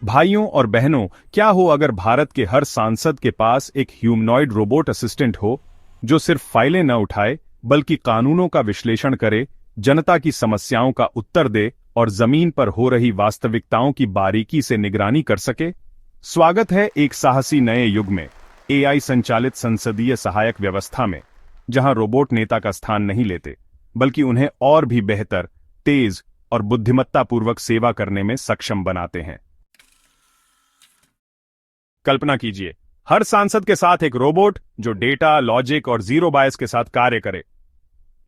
भाइयों और बहनों, क्या हो अगर भारत के हर सांसद के पास एक ह्यूमनॉइड रोबोट असिस्टेंट हो जो सिर्फ फाइलें न उठाए बल्कि कानूनों का विश्लेषण करे, जनता की समस्याओं का उत्तर दे और जमीन पर हो रही वास्तविकताओं की बारीकी से निगरानी कर सके। स्वागत है एक साहसी नए युग में, एआई संचालित संसदीय सहायक व्यवस्था में, जहां रोबोट नेता का स्थान नहीं लेते बल्कि उन्हें और भी बेहतर, तेज और बुद्धिमत्तापूर्वक सेवा करने में सक्षम बनाते हैं। कल्पना कीजिए, हर सांसद के साथ एक रोबोट जो डेटा, लॉजिक और जीरो बायस के साथ कार्य करे।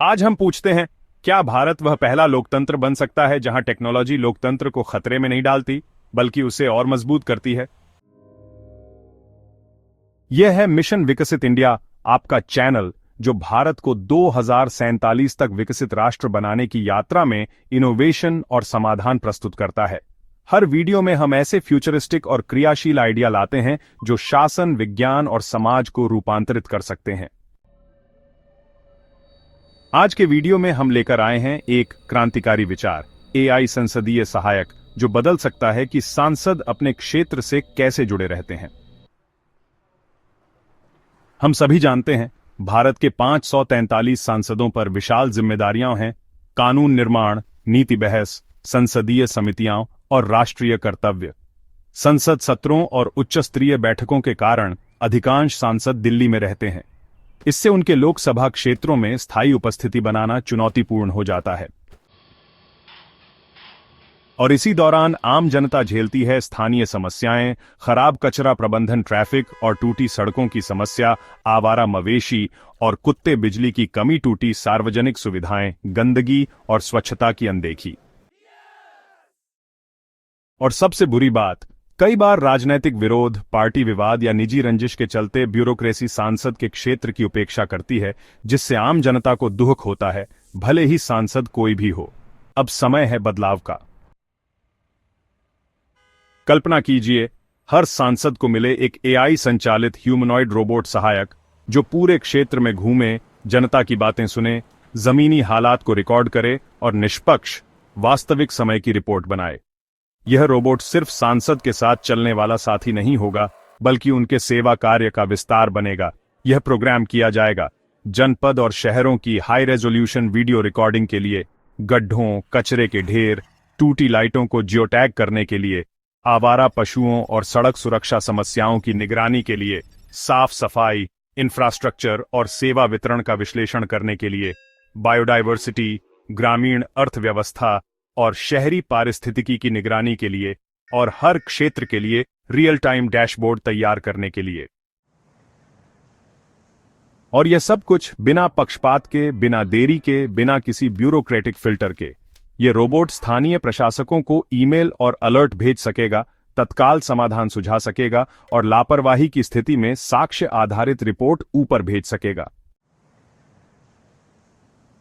आज हम पूछते हैं, क्या भारत वह पहला लोकतंत्र बन सकता है जहां टेक्नोलॉजी लोकतंत्र को खतरे में नहीं डालती बल्कि उसे और मजबूत करती है? यह है मिशन विकसित इंडिया, आपका चैनल जो भारत को 2047 तक विकसित राष्ट्र बनाने की यात्रा में इनोवेशन और समाधान प्रस्तुत करता है। हर वीडियो में हम ऐसे फ्यूचरिस्टिक और क्रियाशील आइडिया लाते हैं जो शासन, विज्ञान और समाज को रूपांतरित कर सकते हैं। आज के वीडियो में हम लेकर आए हैं एक क्रांतिकारी विचार, एआई संसदीय सहायक, जो बदल सकता है कि सांसद अपने क्षेत्र से कैसे जुड़े रहते हैं। हम सभी जानते हैं, भारत के 543 सांसदों पर विशाल जिम्मेदारियां हैं: कानून निर्माण, नीति बहस, संसदीय समितियां और राष्ट्रीय कर्तव्य। संसद सत्रों और उच्च स्तरीय बैठकों के कारण अधिकांश सांसद दिल्ली में रहते हैं। इससे उनके लोकसभा क्षेत्रों में स्थायी उपस्थिति बनाना चुनौतीपूर्ण हो जाता है। और इसी दौरान आम जनता झेलती है स्थानीय समस्याएं, खराब कचरा प्रबंधन, ट्रैफिक और टूटी सड़कों की समस्या, आवारा मवेशी और कुत्ते, बिजली की कमी, टूटी सार्वजनिक सुविधाएं, गंदगी और स्वच्छता की अनदेखी। और सबसे बुरी बात, कई बार राजनैतिक विरोध, पार्टी विवाद या निजी रंजिश के चलते ब्यूरोक्रेसी सांसद के क्षेत्र की उपेक्षा करती है, जिससे आम जनता को दुख होता है, भले ही सांसद कोई भी हो। अब समय है बदलाव का। कल्पना कीजिए, हर सांसद को मिले एक एआई संचालित ह्यूमनॉइड रोबोट सहायक जो पूरे क्षेत्र में घूमे, जनता की बातें सुने, जमीनी हालात को रिकॉर्ड करे और निष्पक्ष, वास्तविक समय की रिपोर्ट बनाए। यह रोबोट सिर्फ सांसद के साथ चलने वाला साथी नहीं होगा बल्कि उनके सेवा कार्य का विस्तार बनेगा। यह प्रोग्राम किया जाएगा जनपद और शहरों की हाई रेजोल्यूशन वीडियो रिकॉर्डिंग के लिए, गड्ढों, कचरे के ढेर, टूटी लाइटों को जियोटैग करने के लिए, आवारा पशुओं और सड़क सुरक्षा समस्याओं की निगरानी के लिए, साफ सफाई, इंफ्रास्ट्रक्चर और सेवा वितरण का विश्लेषण करने के लिए, बायोडायवर्सिटी, ग्रामीण अर्थव्यवस्था और शहरी पारिस्थितिकी की निगरानी के लिए, और हर क्षेत्र के लिए रियल टाइम डैशबोर्ड तैयार करने के लिए। और यह सब कुछ बिना पक्षपात के, बिना देरी के, बिना किसी ब्यूरोक्रेटिक फिल्टर के। यह रोबोट स्थानीय प्रशासकों को ईमेल और अलर्ट भेज सकेगा, तत्काल समाधान सुझा सकेगा और लापरवाही की स्थिति में साक्ष्य आधारित रिपोर्ट ऊपर भेज सकेगा।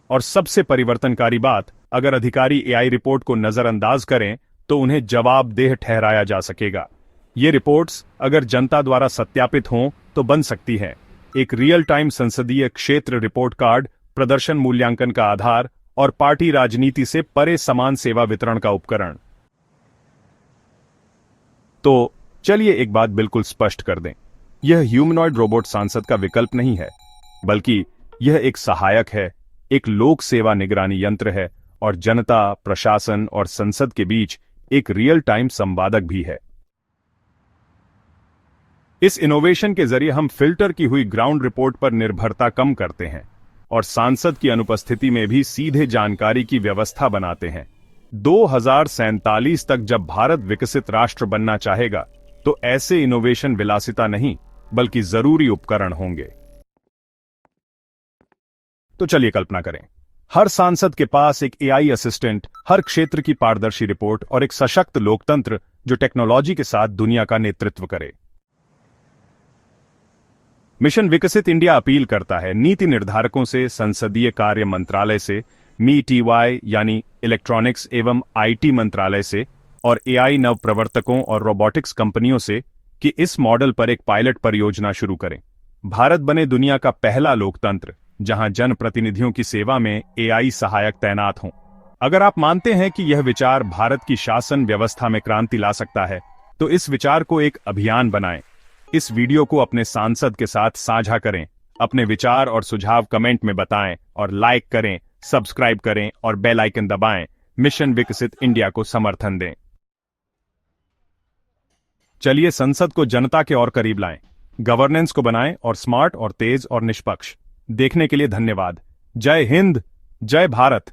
और सबसे परिवर्तनकारी बात, अगर अधिकारी एआई रिपोर्ट को नजरअंदाज करें तो उन्हें जवाबदेह ठहराया जा सकेगा। ये रिपोर्ट्स अगर जनता द्वारा सत्यापित हों तो बन सकती हैं एक रियल टाइम संसदीय क्षेत्र रिपोर्ट कार्ड, प्रदर्शन मूल्यांकन का आधार और पार्टी राजनीति से परे समान सेवा वितरण का उपकरण। तो चलिए एक बात बिल्कुल स्पष्ट कर दें, यह ह्यूमनॉइड रोबोट सांसद का विकल्प नहीं है, बल्कि यह एक सहायक है, एक लोक सेवा निगरानी यंत्र है और जनता, प्रशासन और संसद के बीच एक रियल टाइम संवादक भी है। इस इनोवेशन के जरिए हम फिल्टर की हुई ग्राउंड रिपोर्ट पर निर्भरता कम करते हैं और सांसद की अनुपस्थिति में भी सीधे जानकारी की व्यवस्था बनाते हैं। 2047 तक जब भारत विकसित राष्ट्र बनना चाहेगा तो ऐसे इनोवेशन विलासिता नहीं बल्कि जरूरी उपकरण होंगे। तो चलिए कल्पना करें, हर सांसद के पास एक एआई असिस्टेंट, हर क्षेत्र की पारदर्शी रिपोर्ट और एक सशक्त लोकतंत्र जो टेक्नोलॉजी के साथ दुनिया का नेतृत्व करे। मिशन विकसित इंडिया अपील करता है नीति निर्धारकों से, संसदीय कार्य मंत्रालय से, MeTY यानी इलेक्ट्रॉनिक्स एवं आईटी मंत्रालय से और एआई नव प्रवर्तकों और रोबोटिक्स कंपनियों से कि इस मॉडल पर एक पायलट परियोजना शुरू करें। भारत बने दुनिया का पहला लोकतंत्र जहां जनप्रतिनिधियों की सेवा में एआई सहायक तैनात हों। अगर आप मानते हैं कि यह विचार भारत की शासन व्यवस्था में क्रांति ला सकता है, तो इस विचार को एक अभियान बनाएं। इस वीडियो को अपने सांसद के साथ साझा करें, अपने विचार और सुझाव कमेंट में बताएं और लाइक करें, सब्सक्राइब करें और बेल आइकन दबाएं। मिशन विकसित इंडिया को समर्थन दें। चलिए संसद को जनता के और करीब लाएं, गवर्नेंस को बनाएं और स्मार्ट और तेज और निष्पक्ष। देखने के लिए धन्यवाद। जय हिंद, जय भारत।